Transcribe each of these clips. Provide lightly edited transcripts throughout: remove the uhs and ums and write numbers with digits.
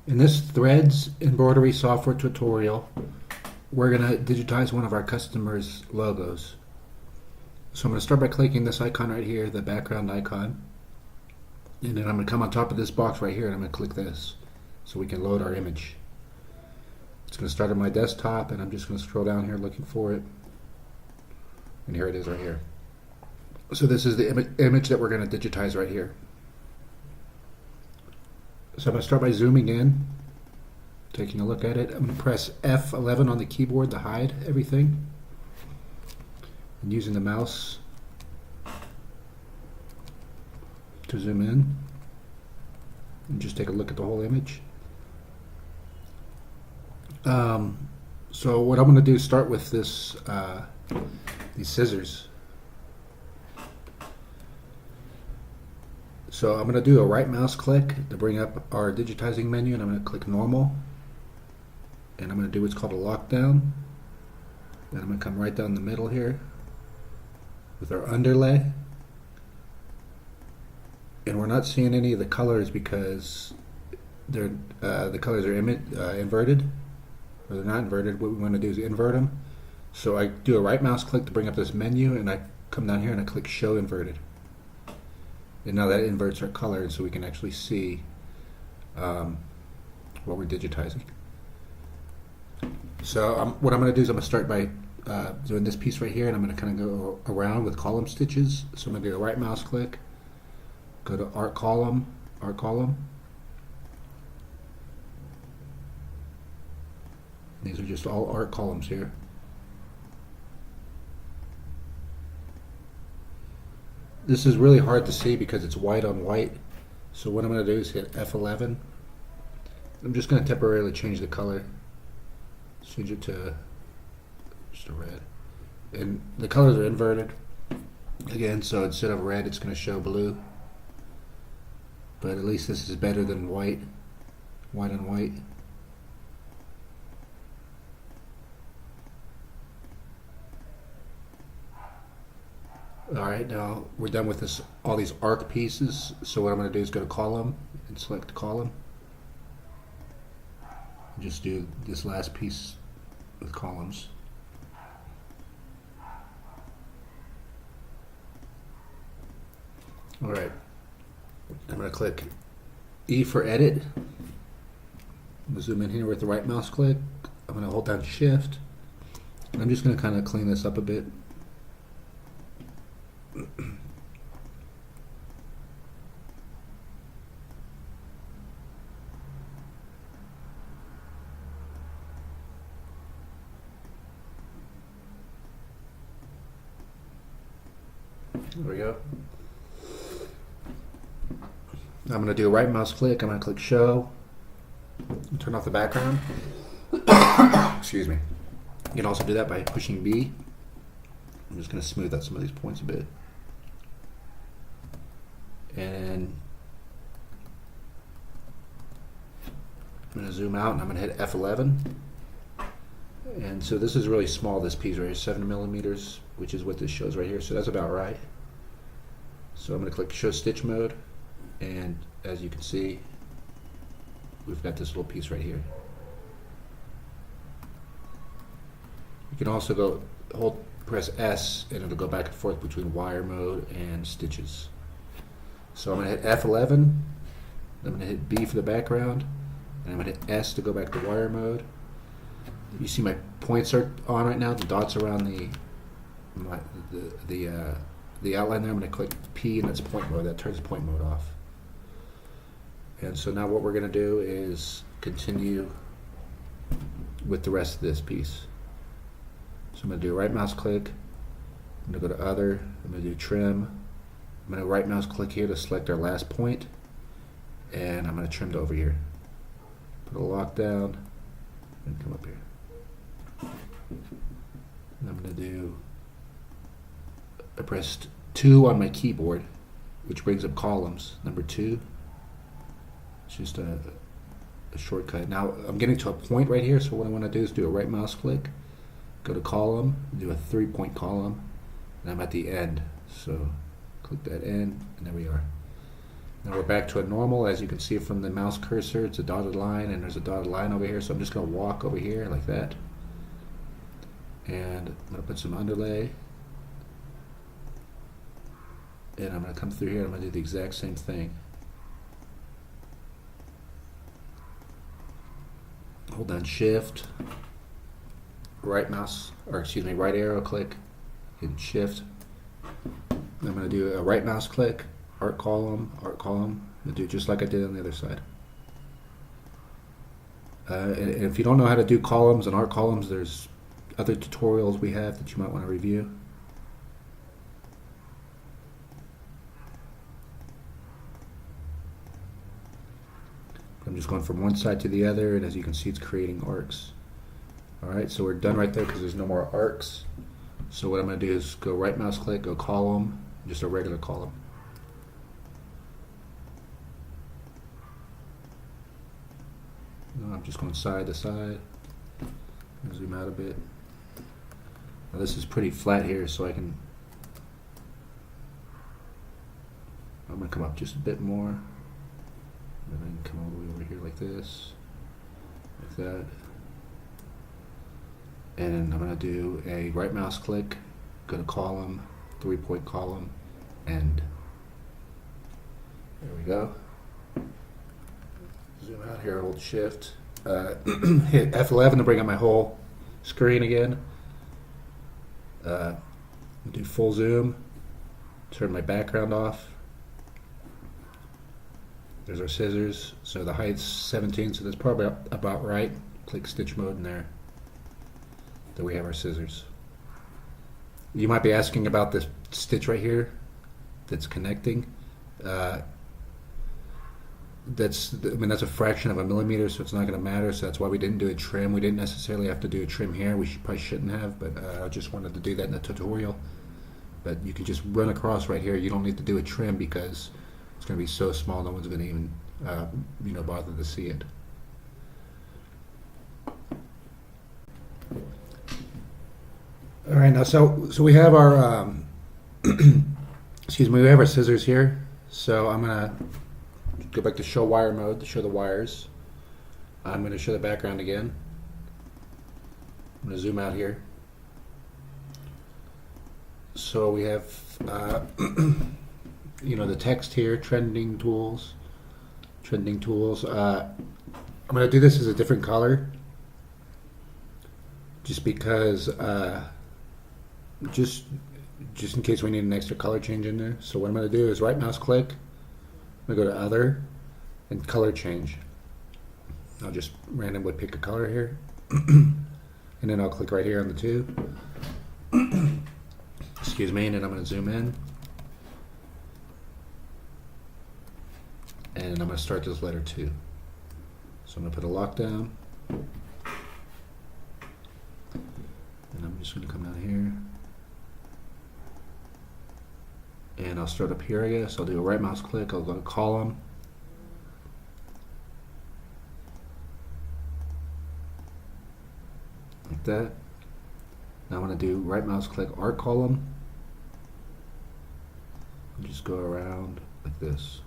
In this Threads Embroidery Software tutorial, we're going to digitize one of our customers' logos. So I'm going to start by clicking this icon right here, the background icon. And then I'm going to come on top of this box right here and I'm going to click this so we can load our image. It's going to start on my desktop and I'm just going to scroll down here looking for it. And here it is right here. So this is the image that we're going to digitize right here. So I'm going to start by zooming in, taking a look at it. I'm going to press F11 on the keyboard to hide everything. And using the mouse to zoom in and just take a look at the whole image. So what I'm going to do is start with this these scissors. So I'm going to do a right mouse click to bring up our digitizing menu, and I'm going to click normal, and I'm going to do what's called a lockdown. Then I'm going to come right down the middle here with our underlay, and we're not seeing any of the colors because they're the colors are inverted, or they're not inverted. What we want to do is invert them. So I do a right mouse click to bring up this menu, and I come down here and I click show inverted. And now that inverts our color so we can actually see what we're digitizing. So what I'm going to do is I'm going to start by doing this piece right here, and I'm going to kind of go around with column stitches. So I'm going to do a right mouse click, go to art column. These are just all art columns here. This is really hard to see because it's white on white. So what I'm going to do is hit F11. I'm just going to temporarily change the color. Change it to just a red. And the colors are inverted. Again, so instead of red, it's going to show blue. But at least this is better than white. White on white. Alright, now we're done with this, all these arc pieces. So what I'm going to do is go to column and select column. And just do this last piece with columns. Alright, I'm going to click E for edit. I'm going to zoom in here with the right mouse click. I'm going to hold down shift. And I'm just going to kind of clean this up a bit. There we go. I'm going to do a right mouse click. I'm going to click show. Turn off the background. Excuse me. You can also do that by pushing B. I'm just going to smooth out some of these points a bit. And I'm going to zoom out and I'm going to hit F11. And so this is really small, this piece right here, 7 millimeters, which is what this shows right here. So that's about right. So I'm going to click show stitch mode. And as you can see, we've got this little piece right here. You can also press S and it'll go back and forth between wire mode and stitches. So I'm going to hit F11, I'm going to hit B for the background, and I'm going to hit S to go back to wire mode. You see my points are on right now, the dots around the outline there. I'm going to click P and that's point mode. That turns point mode off. And so now what we're going to do is continue with the rest of this piece. So I'm going to do a right mouse click, I'm going to go to other, I'm going to do trim, I'm going to right mouse click here to select our last point, and I'm going to trim to over here. Put a lockdown and come up here. And I'm going to do, I pressed 2 on my keyboard, which brings up columns. Number 2. It's just a shortcut. Now I'm getting to a point right here, so what I want to do is do a right mouse click, go to column, do a 3-point column, and I'm at the end. So click that end, and there we are. Now we're back to a normal. As you can see from the mouse cursor, it's a dotted line, and there's a dotted line over here. So I'm just going to walk over here like that. And I'm going to put some underlay. And I'm going to come through here and I'm going to do the exact same thing. Hold down Shift, right arrow click, hit Shift. I'm going to do a right mouse click, art column. I'm going to do just like I did on the other side. And if you don't know how to do columns and art columns, there's other tutorials we have that you might want to review. I'm just going from one side to the other, and as you can see, it's creating arcs. Alright, so we're done right there because there's no more arcs. So what I'm going to do is go right mouse click, go column, just a regular column. No, I'm just going side to side. Zoom out a bit. Now this is pretty flat here, so I'm going to come up just a bit more. And then come all the way over here like this, like that. And I'm going to do a right mouse click, go to column, 3-point column, end. There we go. Zoom out here, hold Shift. Hit F11 to bring up my whole screen again. Do full zoom, turn my background off. There's our scissors, so the height's 17, so that's probably about right. Click stitch mode in there. There we have our scissors. You might be asking about this stitch right here that's connecting. That's a fraction of a millimeter, so it's not going to matter. So that's why we didn't do a trim. We didn't necessarily have to do a trim here. We probably shouldn't have, but I just wanted to do that in the tutorial. But you can just run across right here. You don't need to do a trim because it's going to be so small, no one's going to even bother to see it. All right, now so we have our excuse me, we have our scissors here. So I'm going to go back to show wire mode to show the wires. I'm going to show the background again. I'm going to zoom out here. So we have the text here, trending tools. I'm going to do this as a different color, just because, just in case we need an extra color change in there. So what I'm going to do is right mouse click, I'm going to go to other and color change. I'll just randomly pick a color here, and then I'll click right here on the two. Excuse me, and then I'm going to zoom in. And I'm going to start this letter 2. So I'm going to put a lockdown. And I'm just going to come down here. And I'll start up here, I guess. I'll do a right mouse click. I'll go to column. Like that. Now I'm going to do right mouse click, art column. And just go around like this.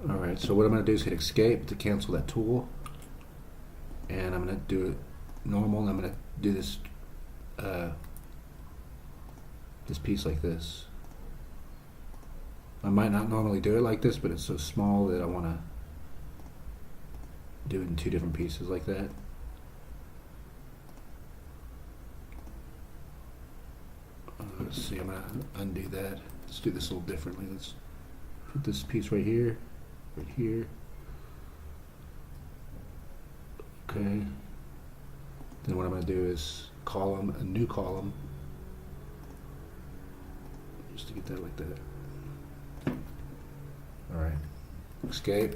Alright, so what I'm going to do is hit escape to cancel that tool. And I'm going to do it normal, and I'm going to do this this piece like this. I might not normally do it like this, but it's so small that I want to do it in 2 different pieces like that. Let's see, I'm going to undo that. Let's do this a little differently. Let's put this piece right here. Right here. Okay. Then what I'm going to do is column, a new column. Just to get that like that. Alright. Escape.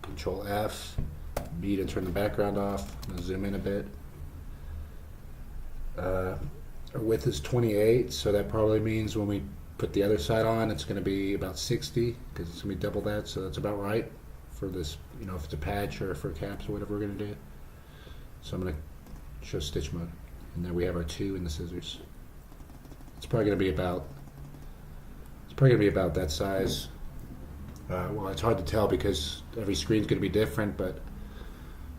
Control F. B to turn the background off. I'm going to zoom in a bit. Our width is 28, so that probably means when we put the other side on, it's going to be about 60 because it's going to be double that, so that's about right for this, if it's a patch or for caps or whatever we're going to do. So I'm going to show stitch mode, and then we have our 2 in the scissors. It's probably going to be about that size. Well, it's hard to tell because every screen's going to be different, but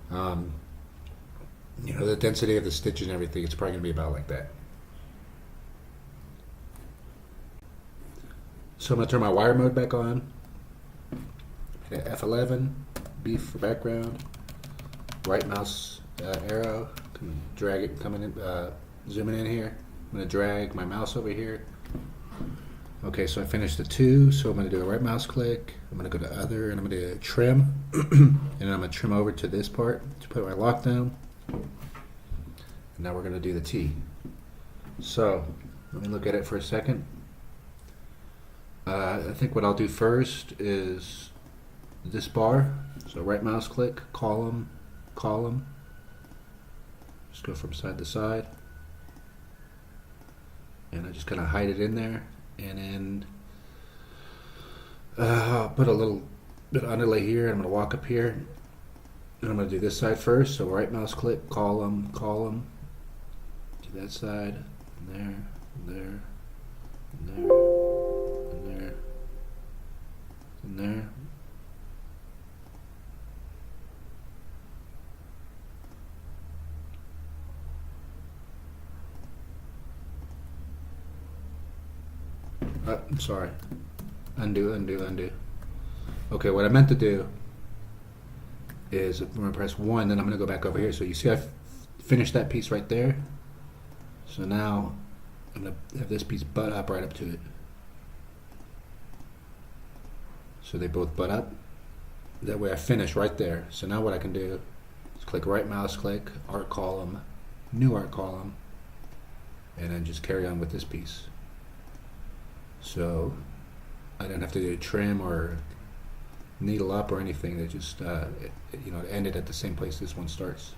the density of the stitches and everything, it's probably going to be about like that. So I'm going to turn my wire mode back on. Hit F11, B for background, right mouse arrow, drag it, zooming in here. I'm going to drag my mouse over here. Okay, so I finished the 2, so I'm going to do a right mouse click, I'm going to go to other, and I'm going to do trim, and then I'm going to trim over to this part to put my lockdown. And now we're going to do the T. So let me look at it for a second. I think what I'll do first is this bar. So right mouse click, column, column. Just go from side to side. And I just kind of hide it in there. And then I'll put a little bit of underlay here. I'm going to walk up here. And I'm going to do this side first. So right mouse click, column, column. Do that side. And there, and there, and there, and there, and there. I'm sorry. Undo, undo, undo. Okay, what I meant to do is I'm going to press 1, then I'm going to go back over here. So you see I've finished that piece right there. So now I'm going to have this piece butt up right up to it. So they both butt up. That way I finish right there. So now what I can do is click right mouse click, art column, new art column, and then just carry on with this piece. So I don't have to do trim or needle up or anything. They just it ended at the same place this one starts.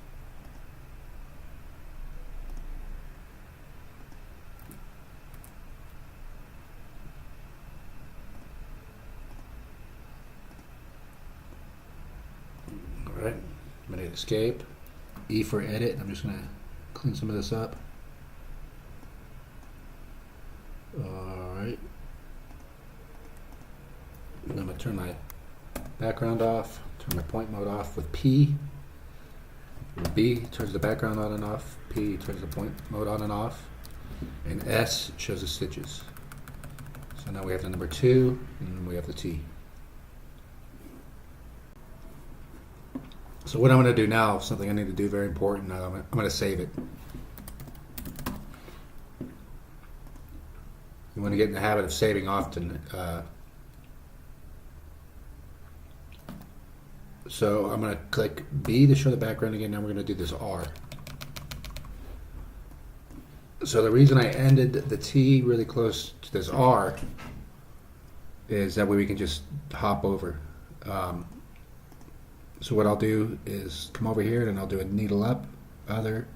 All right, I'm gonna hit escape, E for edit. I'm just gonna clean some of this up. All right. And I'm going to turn my background off, turn my point mode off with P. And B turns the background on and off. P turns the point mode on and off. And S shows the stitches. So now we have the number 2 and we have the T. So what I'm going to do now, something I need to do very important, I'm going to save it. You want to get in the habit of saving often. So I'm going to click B to show the background again. Now we're going to do this R. So the reason I ended the T really close to this R is that way we can just hop over. So what I'll do is come over here and I'll do a needle up, other,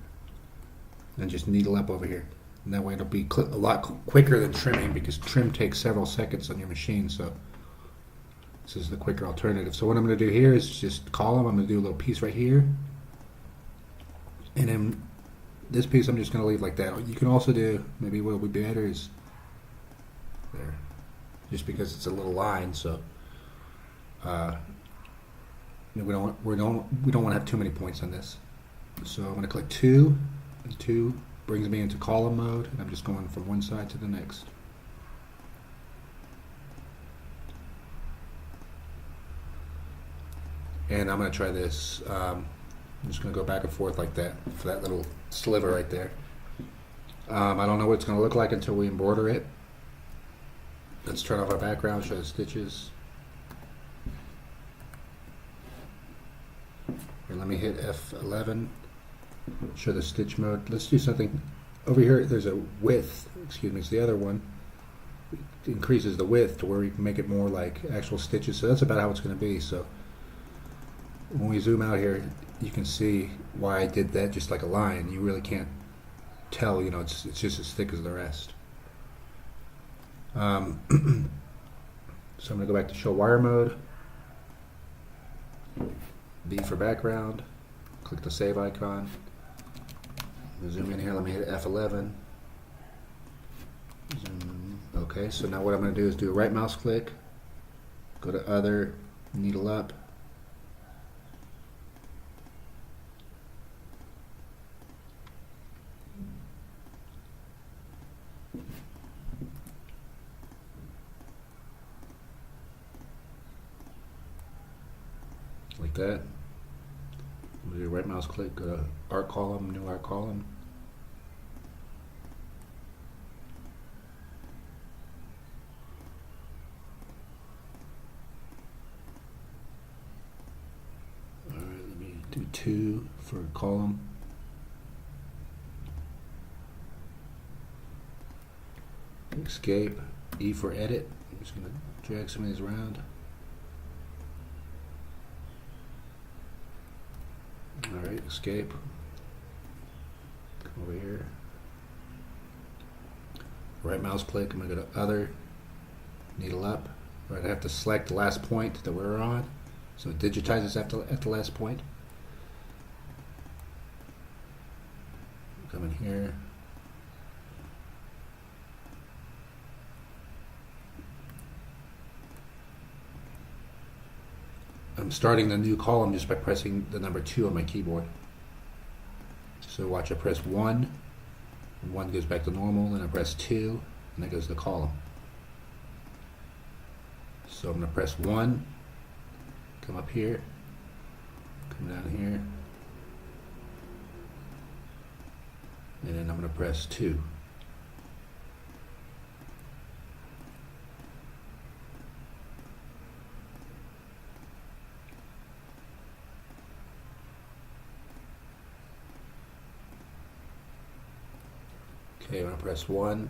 and just needle up over here. And that way it'll be a lot quicker than trimming because trim takes several seconds on your machine. So this is the quicker alternative. So what I'm going to do here is just column. I'm going to do a little piece right here. And then this piece I'm just going to leave like that. You can also do, maybe what would be better is there. Just because it's a little line, so we don't want to have too many points on this. So I'm going to click 2, and 2 brings me into column mode, and I'm just going from one side to the next. And I'm going to try this. I'm just going to go back and forth like that for that little sliver right there. I don't know what it's going to look like until we embroider it. Let's turn off our background, show the stitches. Here, let me hit F11, show the stitch mode. Let's do something. Over here, there's a width, excuse me, it's the other one. It increases the width to where we can make it more like actual stitches. So that's about how it's going to be. So when we zoom out here, you can see why I did that just like a line. You really can't tell, it's just as thick as the rest. Um, so I'm going to go back to show wire mode, B for background, click the save icon, zoom in here, let me hit F11, zoom. Okay, so now what I'm going to do is do a right mouse click, go to other, needle up, like that. We'll do a right mouse click, go to art column, new art column. Alright, let me do 2 for a column. Escape, E for edit. I'm just going to drag some of these around. Alright, escape. Come over here. Right mouse click, I'm going to go to other, needle up. Right, I have to select the last point that we're on. So it digitizes at the last point. Come in here. I'm starting the new column just by pressing the number 2 on my keyboard. So watch, I press 1, 1 goes back to normal, then I press 2, and that goes to the column. So I'm going to press 1, come up here, come down here, and then I'm going to press 2. Okay, I'm going to press 1,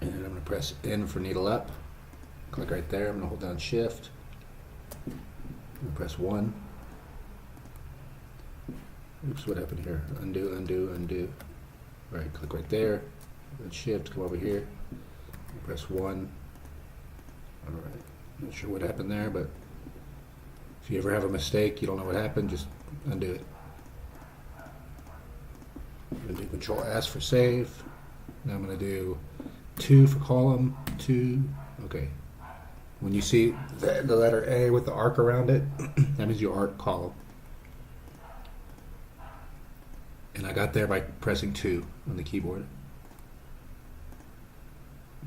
and then I'm going to press N for needle up. Click right there, I'm going to hold down Shift, I'm going to press 1. Oops, what happened here? Undo, undo, undo. Right, click right there, then Shift, come over here, press 1. Alright, not sure what happened there, but if you ever have a mistake, you don't know what happened, just undo it. I'm going to do Control S for save. Now I'm going to do 2 for column, 2. Okay. When you see the letter A with the arc around it, that means your arc column. And I got there by pressing 2 on the keyboard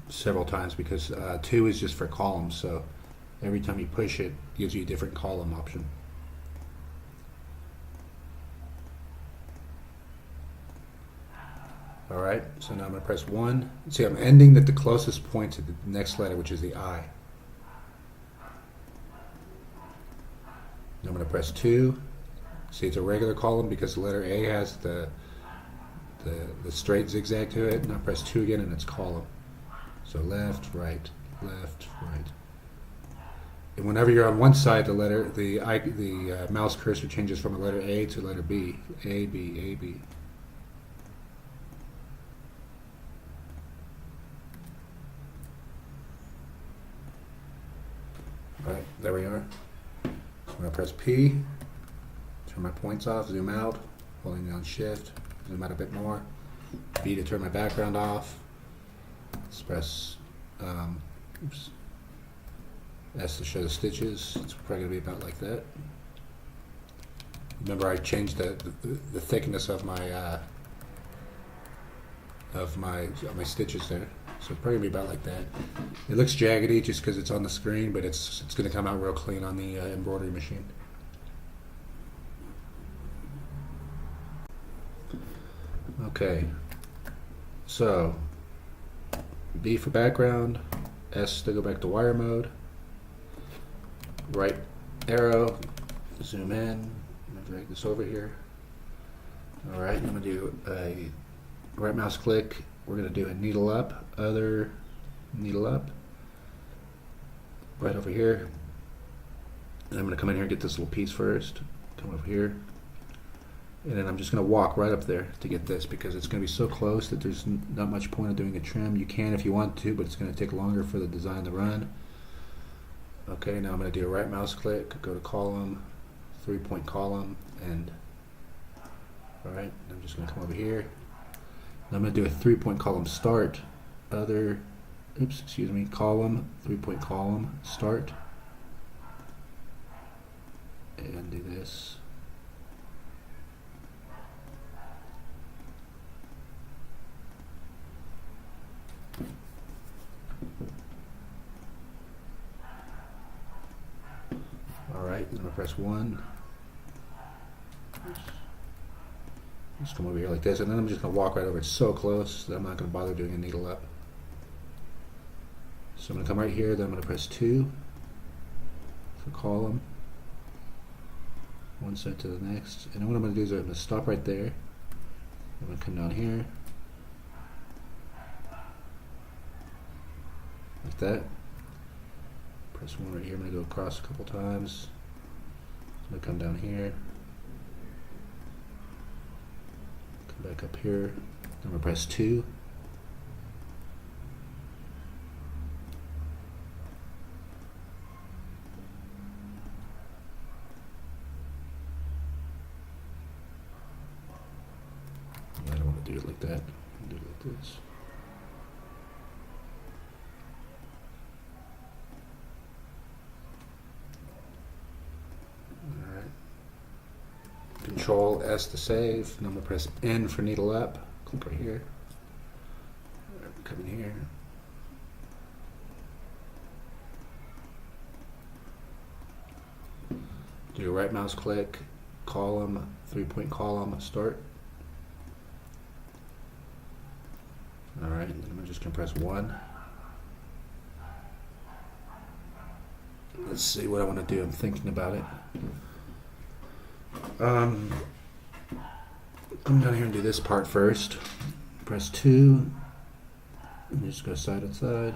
several times because 2 is just for columns, so every time you push it, it gives you a different column option. Alright, so now I'm going to press 1. See, I'm ending at the closest point to the next letter, which is the I. Now I'm going to press 2. See, it's a regular column because the letter A has the straight zigzag to it. Now press 2 again and it's column. So left, right, right. And whenever you're on one side, the mouse cursor changes from a letter A to letter B. A, B, A, B. Right, there we are. I'm going to press P, turn my points off, zoom out, holding down Shift, zoom out a bit more. B to turn my background off. Let's press oops, S to show the stitches. It's probably going to be about like that. Remember, I changed the thickness of my stitches there. So it's probably going to be about like that. It looks jaggedy just because it's on the screen, but it's going to come out real clean on the embroidery machine. Okay, so B for background, S to go back to wire mode, right arrow, zoom in, I'm going to drag this over here. Alright, I'm going to do a right mouse click. We're going to do a needle up, other, needle up, right over here. And I'm going to come in here and get this little piece first. Come over here. And then I'm just going to walk right up there to get this because it's going to be so close that there's not much point of doing a trim. You can if you want to, but it's going to take longer for the design to run. Okay, now I'm going to do a right mouse click, go to column, 3-point column, and alright, I'm just going to come over here. Now I'm going to do a 3-point column start, column, 3-point column, start, and do this. Alright, I'm going to press 1. Just come over here like this, and then I'm just going to walk right over. It's so close that I'm not going to bother doing a needle up. So I'm going to come right here, then I'm going to press 2 for column, one side to the next, and then what I'm going to do is I'm going to stop right there. I'm going to come down here, like that. Press 1 right here. I'm going to go across a couple times. I'm going to come down here, come back up here. I'm going to press 2. I don't want to do it like that. Do it like this. Control S to save, and I'm going to press N for needle up. Click right here. Come in here. Do a right mouse click, column, 3-point column, start. Alright, and then I'm just going to press 1. Let's see what I want to do. I'm thinking about it. Come down here and do this part first. Press 2 and just go side to side.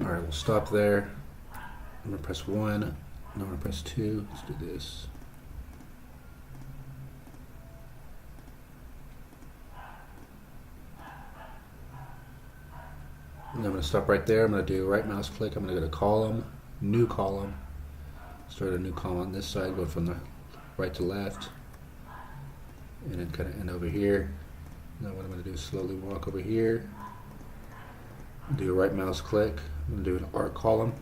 Alright, we'll stop there. I'm going to press 1. Now I'm going to press 2. Let's do this. And I'm going to stop right there. I'm going to do right mouse click. I'm going to go to column, new column. Start a new column on this side, go from the right to left, and then kind of end over here. Now what I'm going to do is slowly walk over here, do a right mouse click. I'm going to do an arc column.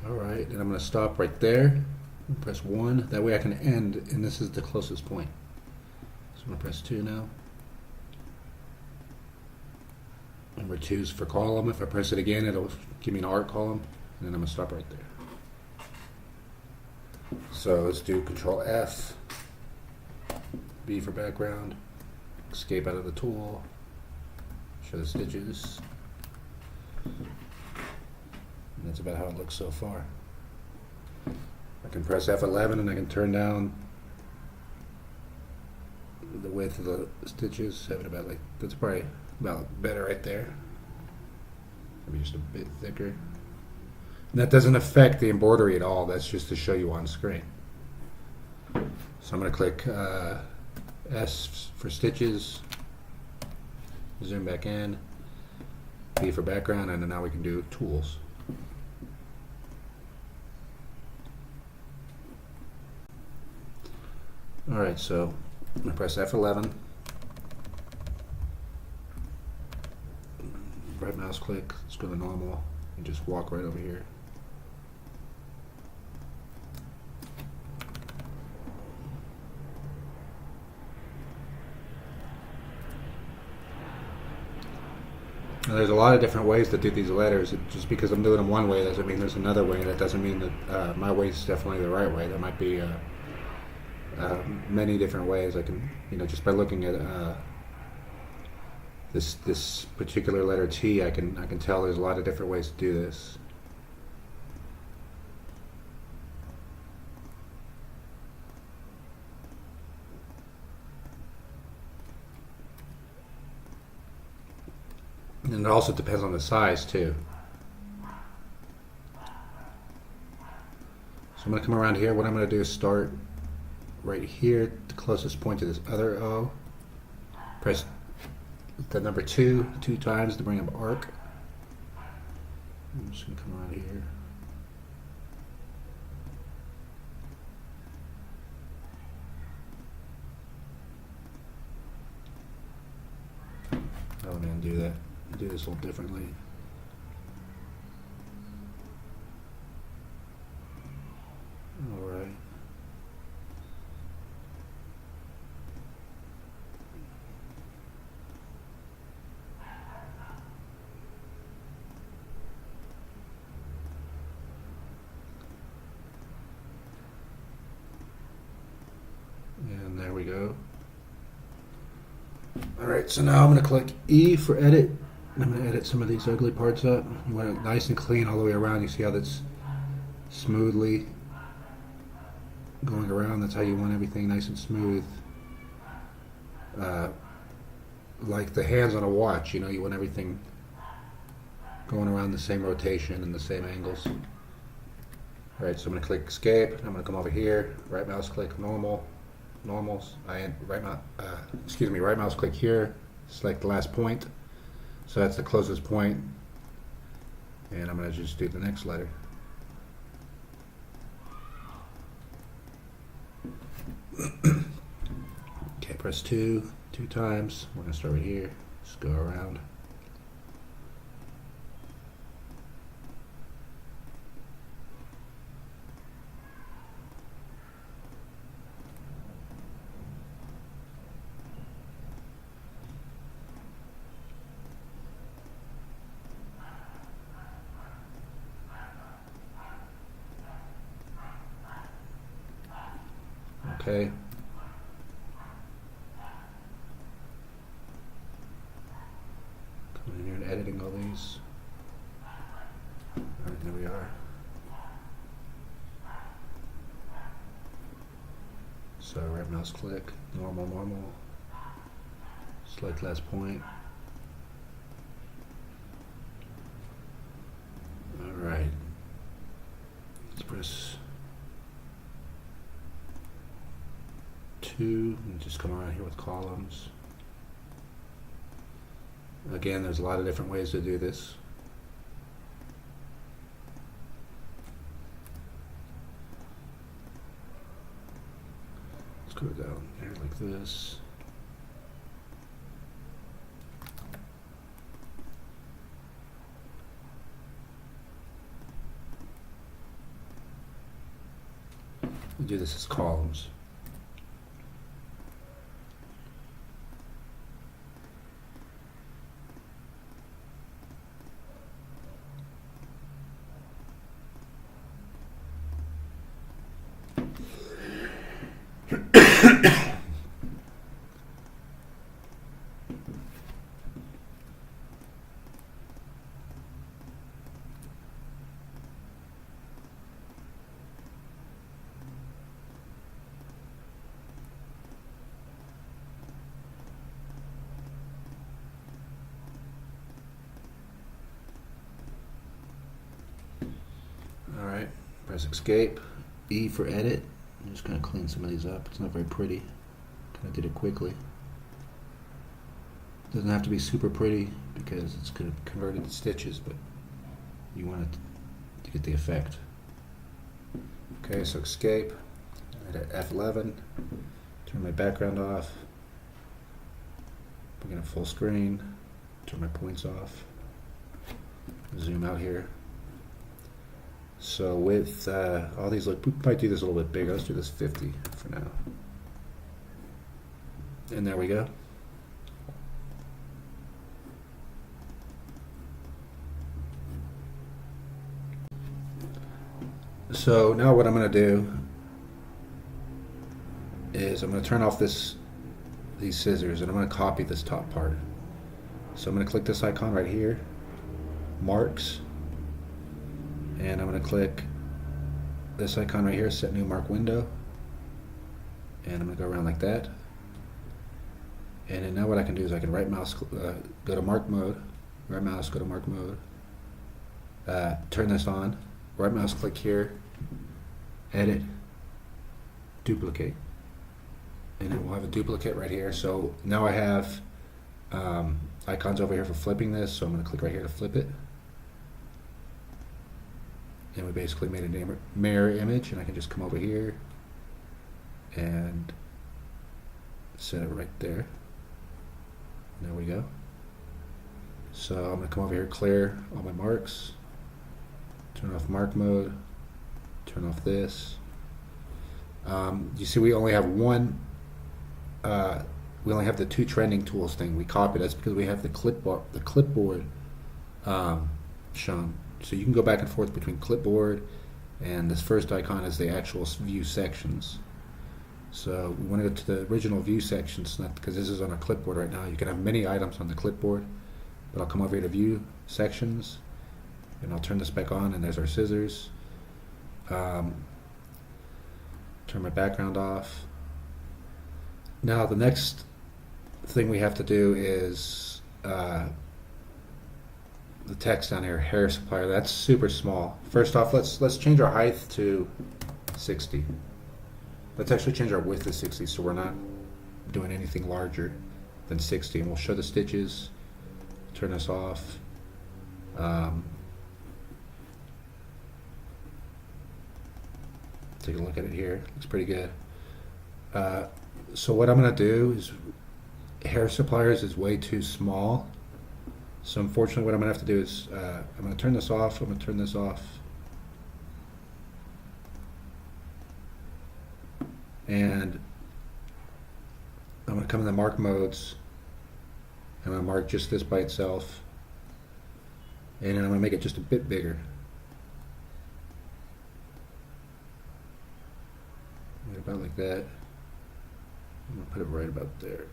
Alright, and I'm going to stop right there, press 1, that way I can end, and this is the closest point. So I'm going to press 2 now. Number 2 is for column. If I press it again, it'll give me an arc column, and then I'm going to stop right there. So let's do Control F, B for background, escape out of the tool, show the stitches. And that's about how it looks so far. I can press F11 and I can turn down the width of the stitches, have it about like, that's probably about better right there. Maybe just a bit thicker. And that doesn't affect the embroidery at all, that's just to show you on screen. So I'm going to click S for stitches, zoom back in, B for background, and then now we can do tools. Alright, so I'm going to press F11, right mouse click, let's go to normal, and just walk right over here. Now, there's a lot of different ways to do these letters. Just because I'm doing them one way doesn't mean there's another way. That doesn't mean that my way is definitely the right way. There might be many different ways. I can, just by looking at this particular letter T, I can tell there's a lot of different ways to do this. And it also depends on the size too. So I'm going to come around here. What I'm going to do is start right here, the closest point to this other O. Press the number 2 times to bring up arc. I'm just going to come around here. Oh, I'm going to do this a little differently. All right. And there we go. Alright, so now I'm going to click E for edit. I'm going to edit some of these ugly parts up. You want it nice and clean all the way around. You see how that's smoothly going around? That's how you want everything nice and smooth. Like the hands on a watch, you know, you want everything going around the same rotation and the same angles. Alright, so I'm going to click escape. I'm going to come over here, right mouse click normals. Right mouse click here, select the last point. So that's the closest point. And I'm going to just do the next letter. Okay, press 2 times. We're going to start right here. Just go around. Okay. Coming in here and editing all these. Alright, there we are. So right mouse click, normal. Select last point. Alright. Let's press 2 and just come around here with columns. Again, there's a lot of different ways to do this. Let's go down here like this. We'll do this as columns. Alright, press escape, E for edit. I'm just going to clean some of these up. It's not very pretty. Kind of did it quickly. Doesn't have to be super pretty because it's going to convert into stitches, but you want it to get the effect. Okay, so escape, hit F11, turn my background off, bring it full screen, turn my points off, zoom out here. So with all these, we might do this a little bit bigger. Let's do this 50 for now. And there we go. So now what I'm going to do is I'm going to turn off these scissors and I'm going to copy this top part. So I'm going to click this icon right here, marks, and I'm going to click this icon right here, set new mark window, and I'm going to go around like that. And then now what I can do is I can right mouse, go to mark mode, right mouse, go to mark mode, turn this on, right mouse click here, edit, duplicate, and then we'll have a duplicate right here. So now I have icons over here for flipping this, so I'm going to click right here to flip it. And we basically made a mirror image, and I can just come over here and set it right there. There we go. So I'm going to come over here, clear all my marks, turn off mark mode, turn off this. You see we only have one, we only have the two trending tools thing. We copied. That's because we have the clipboard shown. So you can go back and forth between clipboard and this first icon is the actual view sections. So we want to go to the original view sections, not because this is on a clipboard right now. You can have many items on the clipboard, but I'll come over here to view sections, and I'll turn this back on, and there's our scissors. Turn my background off. Now the next thing we have to do is the text down here, hair supplier. That's super small. First off, let's change our height to 60. Let's actually change our width to 60, so we're not doing anything larger than 60. And we'll show the stitches. Turn this off. Take a look at it here. Looks pretty good. So what I'm going to do is, hair suppliers is way too small. So unfortunately what I'm going to have to do is, I'm going to turn this off, I'm going to turn this off. And I'm going to come in the mark modes. I'm going to mark just this by itself. And then I'm going to make it just a bit bigger. Right about like that. I'm going to put it right about there.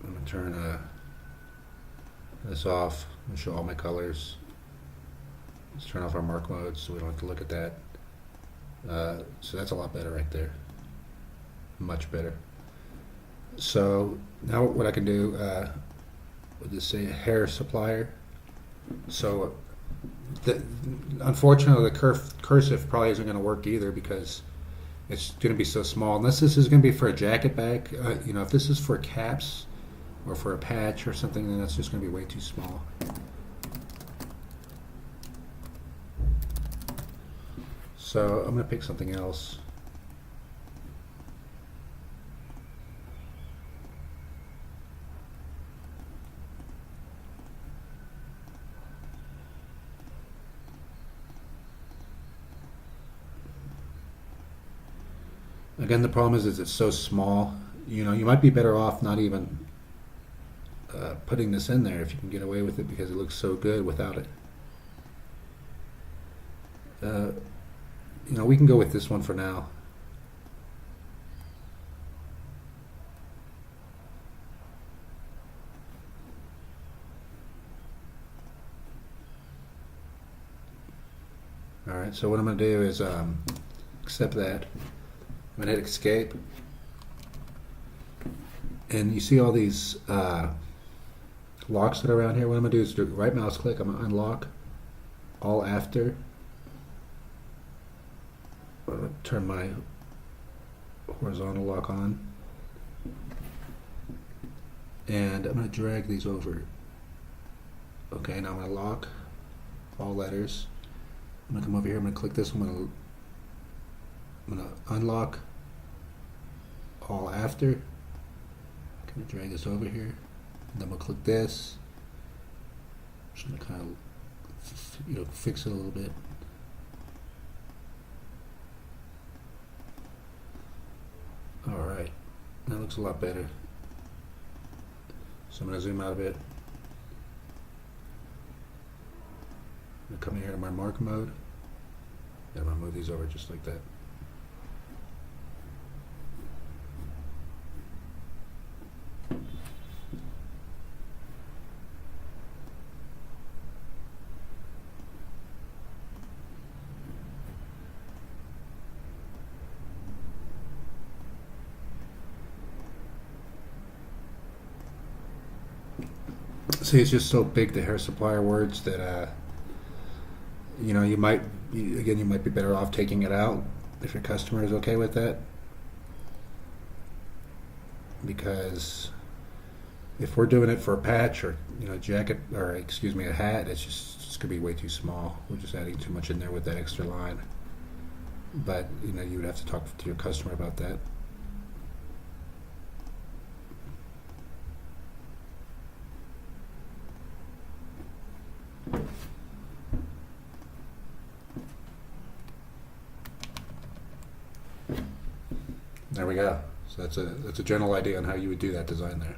I'm going to turn this off. I'm going to show all my colors. Let's turn off our mark mode so we don't have to look at that. So that's a lot better right there. Much better. So now what I can do, we'll just say hair supplier. So unfortunately the cursive probably isn't going to work either because it's going to be so small. Unless this is going to be for a jacket bag, you know, if this is for caps or for a patch or something, then that's just going to be way too small. So I'm going to pick something else. Again, the problem is it's so small. You know, you might be better off not even putting this in there if you can get away with it because it looks so good without it. You know, we can go with this one for now. Alright, so what I'm going to do is accept that. I'm going to hit escape. And you see all these locks that are around here. What I'm going to do is do right mouse click. I'm going to unlock all after. I'm going to turn my horizontal lock on. And I'm going to drag these over. Okay, now I'm going to lock all letters. I'm going to come over here. I'm going to click this one. I'm going to unlock all after. I'm going to drag this over here. And then we'll click this. Just going to kind of, you know, fix it a little bit. All right, that looks a lot better. So I'm going to zoom out a bit. I'm going to come here to my mark mode. And I'm going to move these over just like that. See, it's just so big, the hair supplier words, that you might, again, you might be better off taking it out if your customer is okay with that, because if we're doing it for a patch or jacket, or excuse me, a hat, it's gonna be way too small. We're just adding too much in there with that extra line. But you would have to talk to your customer about that. There we go. So that's a general idea on how you would do that design there.